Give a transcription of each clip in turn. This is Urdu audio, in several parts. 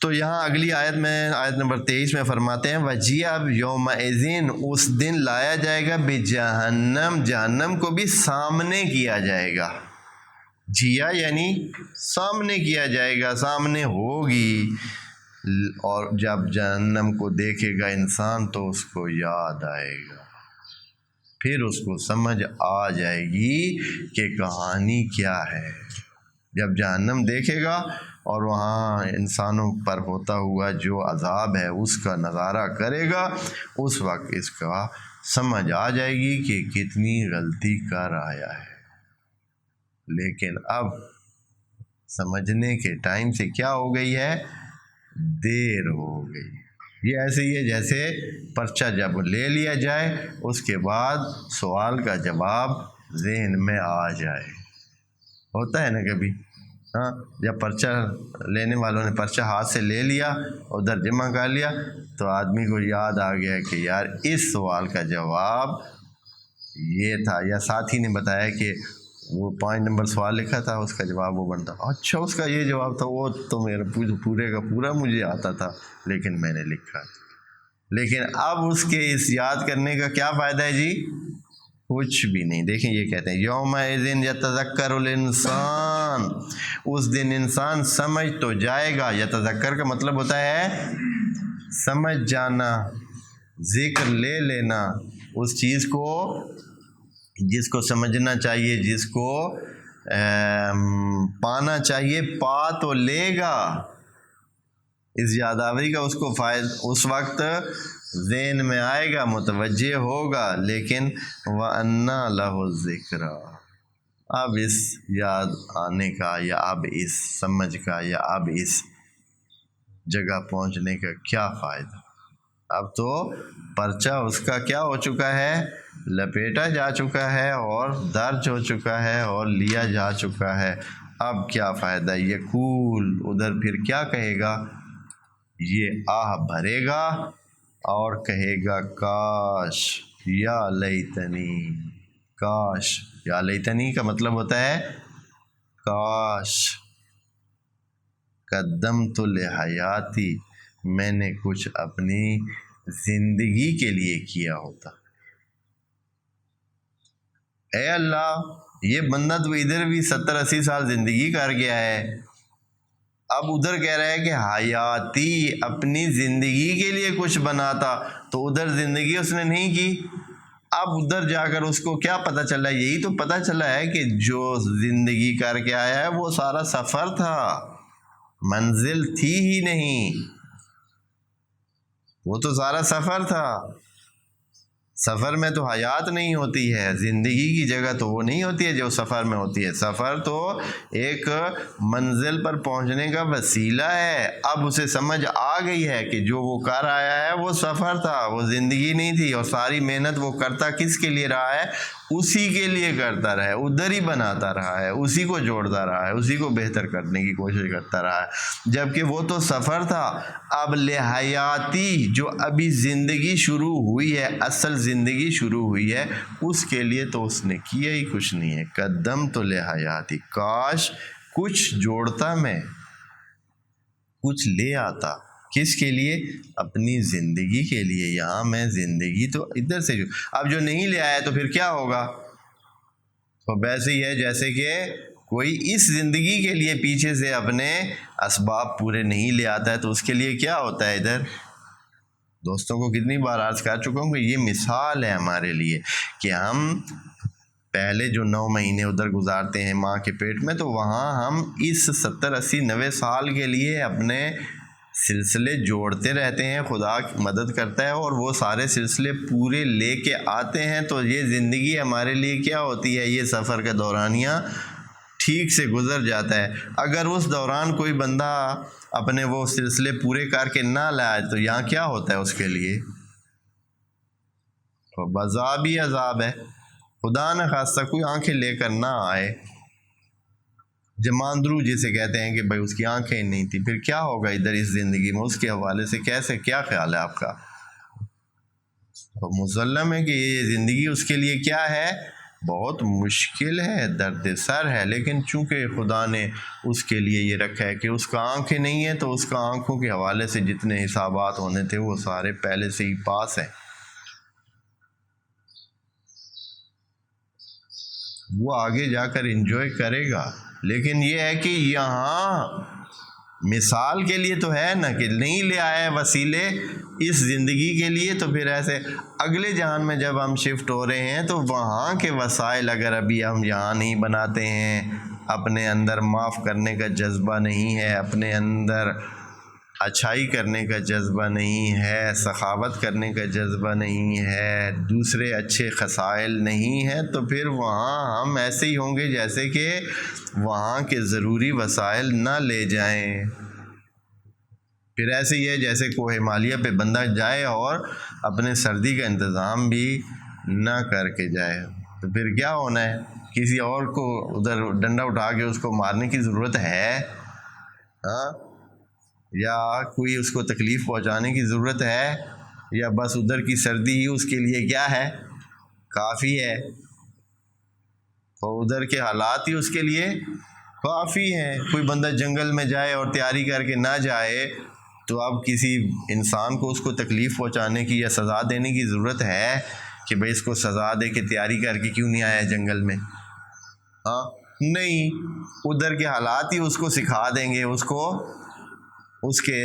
تو یہاں اگلی آیت میں آیت نمبر 23 میں فرماتے ہیں وَجِیَ یومئذ اس دن لایا جائے گا بجہنم، جہنم کو بھی سامنے کیا جائے گا. جیا یعنی سامنے کیا جائے گا، سامنے ہوگی. اور جب جہنم کو دیکھے گا انسان تو اس کو یاد آئے گا، پھر اس کو سمجھ آ جائے گی کہ کہانی کیا ہے. جب جہنم دیکھے گا اور وہاں انسانوں پر ہوتا ہوا جو عذاب ہے اس کا نظارہ کرے گا، اس وقت اس کا سمجھ آ جائے گی کہ کتنی غلطی کر آیا ہے. لیکن اب سمجھنے کے ٹائم سے کیا ہو گئی ہے؟ دیر ہو گئی. یہ ایسے ہی ہے جیسے پرچہ جب لے لیا جائے اس کے بعد سوال کا جواب ذہن میں آ جائے. ہوتا ہے نا کبھی، ہاں، جب پرچہ لینے والوں نے پرچہ ہاتھ سے لے لیا ادھر جمع کر لیا تو آدمی کو یاد آ گیا کہ یار اس سوال کا جواب یہ تھا، یا ساتھی نے بتایا کہ وہ 5 نمبر سوال لکھا تھا اس کا جواب وہ بنتا، اچھا اس کا یہ جواب تھا، وہ تو میرا پورے کا پورا مجھے آتا تھا لیکن میں نے لکھا. لیکن اب اس کے اس یاد کرنے کا کیا فائدہ ہے جی؟ کچھ بھی نہیں. دیکھیں یہ کہتے ہیں یومئذ یتذکر الانسان، اس دن انسان سمجھ تو جائے گا. یتذکر کا مطلب ہوتا ہے سمجھ جانا، ذکر لے لینا، اس چیز کو جس کو سمجھنا چاہیے، جس کو پانا چاہیے پا تو لے گا. اس یادآوری کا اس کو اس وقت ذہن میں آئے گا، متوجہ ہوگا. لیکن وَأَنَّىٰ لَهُ الذِّكْرَىٰ، اب اس یاد آنے کا یا اب اس سمجھ کا یا اب اس جگہ پہنچنے کا کیا فائدہ؟ اب تو پرچہ اس کا کیا ہو چکا ہے؟ لپیٹا جا چکا ہے اور درج ہو چکا ہے اور لیا جا چکا ہے. اب کیا فائدہ؟ یقول، ادھر پھر کیا کہے گا؟ یہ آہ بھرے گا اور کہے گا کاش، یا لیتنی، کاش. یا لیتنی کا مطلب ہوتا ہے کاش، قدمت لحیاتی، میں نے کچھ اپنی زندگی کے لیے کیا ہوتا. اے اللہ، یہ بندہ تو ادھر بھی 70-80 سال زندگی کر گیا ہے، اب ادھر کہہ رہا ہے کہ حیاتی، اپنی زندگی کے لیے کچھ بناتا، تو ادھر زندگی اس نے نہیں کی. اب ادھر جا کر اس کو کیا پتہ چلا؟ یہی تو پتہ چلا ہے کہ جو زندگی کر کے آیا ہے وہ سارا سفر تھا، منزل تھی ہی نہیں، وہ تو سارا سفر تھا. سفر میں تو حیات نہیں ہوتی ہے، زندگی کی جگہ تو وہ نہیں ہوتی ہے جو سفر میں ہوتی ہے. سفر تو ایک منزل پر پہنچنے کا وسیلہ ہے. اب اسے سمجھ آ گئی ہے کہ جو وہ کر آیا ہے وہ سفر تھا، وہ زندگی نہیں تھی. اور ساری محنت وہ کرتا کس کے لیے رہا ہے؟ اسی کے لیے کرتا رہا ہے، ادھر ہی بناتا رہا ہے، اسی کو جوڑتا رہا ہے، اسی کو بہتر کرنے کی کوشش کرتا رہا ہے، جبکہ وہ تو سفر تھا. اب لحیاتی، جو ابھی زندگی شروع ہوئی ہے، اصل زندگی شروع ہوئی ہے، اس کے لیے تو اس نے کیا ہی کچھ نہیں ہے. قدم تو لحیاتی، کاش کچھ جوڑتا، میں کچھ لے آتا. کس کے لیے؟ اپنی زندگی کے لیے. یہاں میں زندگی تو ادھر سے اب جو نہیں لے آیا تو پھر کیا ہوگا؟ تو ویسے ہی ہے جیسے کہ کوئی اس زندگی کے لیے پیچھے سے اپنے اسباب پورے نہیں لے آتا ہے تو اس کے لیے کیا ہوتا ہے؟ ادھر دوستوں کو کتنی بار عرض کر چکا ہوں کہ یہ مثال ہے ہمارے لیے کہ ہم پہلے جو 9 مہینے ادھر گزارتے ہیں ماں کے پیٹ میں، تو وہاں ہم اس 70 80 90 سال کے لیے اپنے سلسلے جوڑتے رہتے ہیں. خدا مدد کرتا ہے اور وہ سارے سلسلے پورے لے کے آتے ہیں. تو یہ زندگی ہمارے لیے کیا ہوتی ہے؟ یہ سفر کا دورانیہ ٹھیک سے گزر جاتا ہے. اگر اس دوران کوئی بندہ اپنے وہ سلسلے پورے کر کے نہ لائے تو یہاں کیا ہوتا ہے اس کے لیے؟ تو عذاب ہی عذاب ہے. خدا نہ خواستہ کوئی آنکھیں لے کر نہ آئے، جماندرو جسے کہتے ہیں کہ بھائی اس کی آنکھیں نہیں تھی، پھر کیا ہوگا ادھر اس زندگی میں؟ اس کے حوالے سے کیسے، کیا خیال ہے آپ کا؟ تو مسلم ہے کہ یہ زندگی اس کے لیے کیا ہے؟ بہت مشکل ہے، درد سر ہے، لیکن چونکہ خدا نے اس کے لیے یہ رکھا ہے کہ اس کا آنکھیں نہیں ہیں، تو اس کا آنکھوں کے حوالے سے جتنے حسابات ہونے تھے وہ سارے پہلے سے ہی پاس ہیں، وہ آگے جا کر انجوائے کرے گا۔ لیکن یہ ہے کہ یہاں مثال کے لیے تو ہے نا کہ نہیں لے آئے وسیلے اس زندگی کے لیے، تو پھر ایسے اگلے جہان میں جب ہم شفٹ ہو رہے ہیں تو وہاں کے وسائل اگر ابھی ہم یہاں نہیں بناتے ہیں، اپنے اندر معاف کرنے کا جذبہ نہیں ہے، اپنے اندر اچھائی کرنے کا جذبہ نہیں ہے، سخاوت کرنے کا جذبہ نہیں ہے، دوسرے اچھے خصائل نہیں ہیں، تو پھر وہاں ہم ایسے ہی ہوں گے جیسے کہ وہاں کے ضروری وسائل نہ لے جائیں۔ پھر ایسے ہی ہے جیسے کوہ ہمالیہ پہ بندہ جائے اور اپنے سردی کا انتظام بھی نہ کر کے جائے، تو پھر کیا ہونا ہے؟ کسی اور کو ادھر ڈنڈا اٹھا کے اس کو مارنے کی ضرورت ہے؟ ہاں، یا کوئی اس کو تکلیف پہنچانے کی ضرورت ہے؟ یا بس ادھر کی سردی ہی اس کے لیے کیا ہے؟ کافی ہے، اور ادھر کے حالات ہی اس کے لیے کافی ہیں۔ کوئی بندہ جنگل میں جائے اور تیاری کر کے نہ جائے تو اب کسی انسان کو اس کو تکلیف پہنچانے کی یا سزا دینے کی ضرورت ہے کہ بھئی اس کو سزا دے کے تیاری کر کے کیوں نہیں آیا جنگل میں؟ ہاں نہیں، ادھر کے حالات ہی اس کو سکھا دیں گے، اس کو اس کے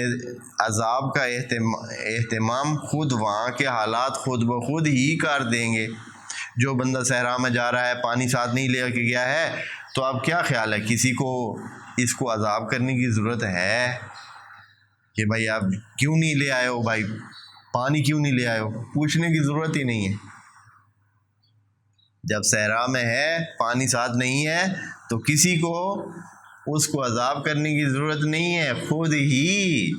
عذاب کا اہتمام خود وہاں کے حالات خود بخود ہی کر دیں گے۔ جو بندہ صحرا میں جا رہا ہے، پانی ساتھ نہیں لے کے گیا ہے، تو اب کیا خیال ہے کسی کو اس کو عذاب کرنے کی ضرورت ہے کہ بھائی آپ کیوں نہیں لے آئے ہو، بھائی پانی کیوں نہیں لے آئے ہو؟ پوچھنے کی ضرورت ہی نہیں ہے۔ جب صحرا میں ہے، پانی ساتھ نہیں ہے، تو کسی کو اس کو عذاب کرنے کی ضرورت نہیں ہے۔ خود ہی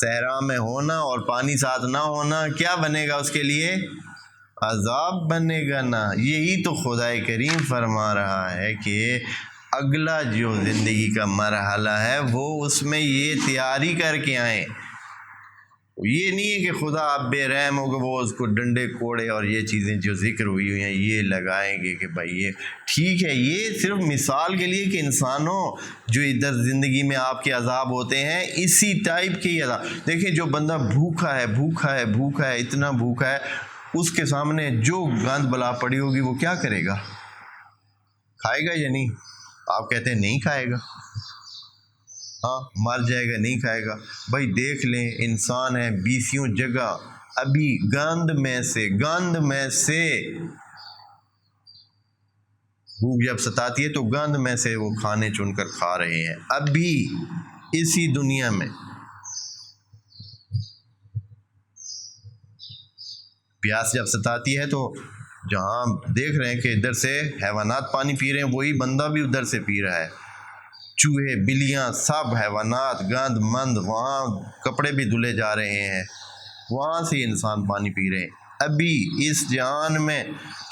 صحرا میں ہونا اور پانی ساتھ نہ ہونا کیا بنے گا اس کے لیے؟ عذاب بنے گا نا۔ یہی تو خدا کریم فرما رہا ہے کہ اگلا جو زندگی کا مرحلہ ہے وہ اس میں یہ تیاری کر کے آئیں۔ یہ نہیں ہے کہ خدا آپ بے رحم ہو کہ وہ اس کو ڈنڈے کوڑے اور یہ چیزیں جو ذکر ہوئی ہوئی ہیں یہ لگائیں گے کہ بھائی یہ ٹھیک ہے۔ یہ صرف مثال کے لیے کہ انسانوں جو ادھر زندگی میں آپ کے عذاب ہوتے ہیں اسی ٹائپ کے ہی عذاب۔ دیکھیں جو بندہ بھوکا ہے، اتنا بھوکا ہے، اس کے سامنے جو گند بلا پڑی ہوگی وہ کیا کرے گا؟ کھائے گا یا نہیں؟ آپ کہتے ہیں نہیں کھائے گا، ہاں مر جائے گا، نہیں کھائے گا۔ بھائی دیکھ لیں، انسان ہے 20 جگہ ابھی گند میں سے بھوک جب ستاتی ہے تو گند میں سے وہ کھانے چن کر کھا رہے ہیں ابھی اسی دنیا میں۔ پیاس جب ستاتی ہے تو جہاں دیکھ رہے ہیں کہ ادھر سے حیوانات پانی پی رہے ہیں، وہی بندہ بھی ادھر سے پی رہا ہے۔ چوہے، بلیاں، سب حیوانات گند مند، وہاں کپڑے بھی دھلے جا رہے ہیں، وہاں سے انسان پانی پی رہے ہیں ابھی اس جہان میں۔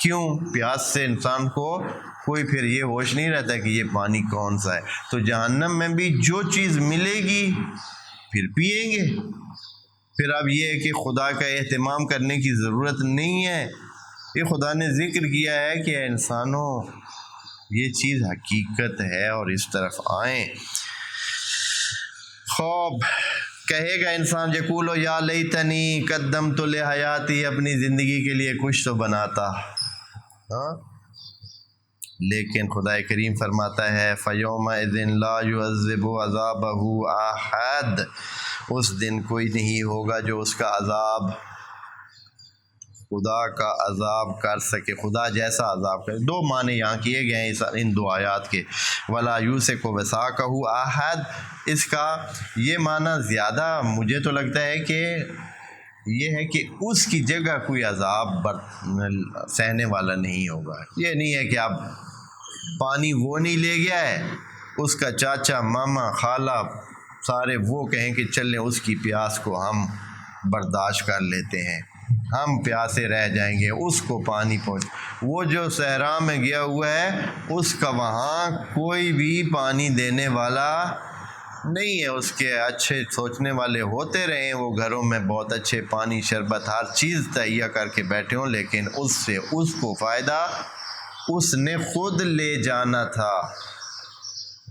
کیوں؟ پیاس سے انسان کو کوئی پھر یہ ہوش نہیں رہتا کہ یہ پانی کون سا ہے۔ تو جہنم میں بھی جو چیز ملے گی پھر پئیں گے۔ پھر اب یہ ہے کہ خدا کا اہتمام کرنے کی ضرورت نہیں ہے۔ یہ خدا نے ذکر کیا ہے کہ انسانوں یہ چیز حقیقت ہے اور اس طرف آئیں۔ خوب کہے گا انسان یقولو یا لیتنی قدمت لحیاتی، اپنی زندگی کے لیے کچھ تو بناتا، ہاں؟ لیکن خدا کریم فرماتا ہے فَيَوْمَئِذٍ لَا يُعَذِّبُ عَذَابَهُ أَحَدٌ، اس دن کوئی نہیں ہوگا جو اس کا عذاب، خدا کا عذاب کر سکے، خدا جیسا عذاب کرے۔ دو معنی یہاں کیے گئے ہیں ان دو آیات کے، وَلَا يُوثِقُ وَثَاقَهُ أَحَدٌ۔ اس کا یہ معنی زیادہ مجھے تو لگتا ہے کہ یہ ہے کہ اس کی جگہ کوئی عذاب سہنے والا نہیں ہوگا۔ یہ نہیں ہے کہ آپ پانی وہ نہیں لے گیا ہے، اس کا چاچا، ماما، خالہ سارے وہ کہیں کہ چلیں اس کی پیاس کو ہم برداشت کر لیتے ہیں، ہم پیاسے رہ جائیں گے، اس کو پانی پہنچ۔ وہ جو صحرا میں گیا ہوا ہے اس کا وہاں کوئی بھی پانی دینے والا نہیں ہے۔ اس کے اچھے سوچنے والے ہوتے رہے ہیں، وہ گھروں میں بہت اچھے پانی، شربت، ہر چیز تہیا کر کے بیٹھے ہوں، لیکن اس سے اس کو فائدہ اس نے خود لے جانا تھا،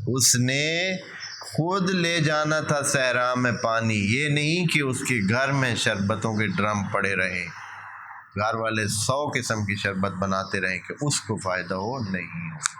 اس نے خود لے جانا تھا صحرا میں پانی، یہ نہیں کہ اس کے گھر میں شربتوں کے ڈرم پڑے رہیں، گھر والے 100 قسم کی شربت بناتے رہیں کہ اس کو فائدہ ہو، نہیں۔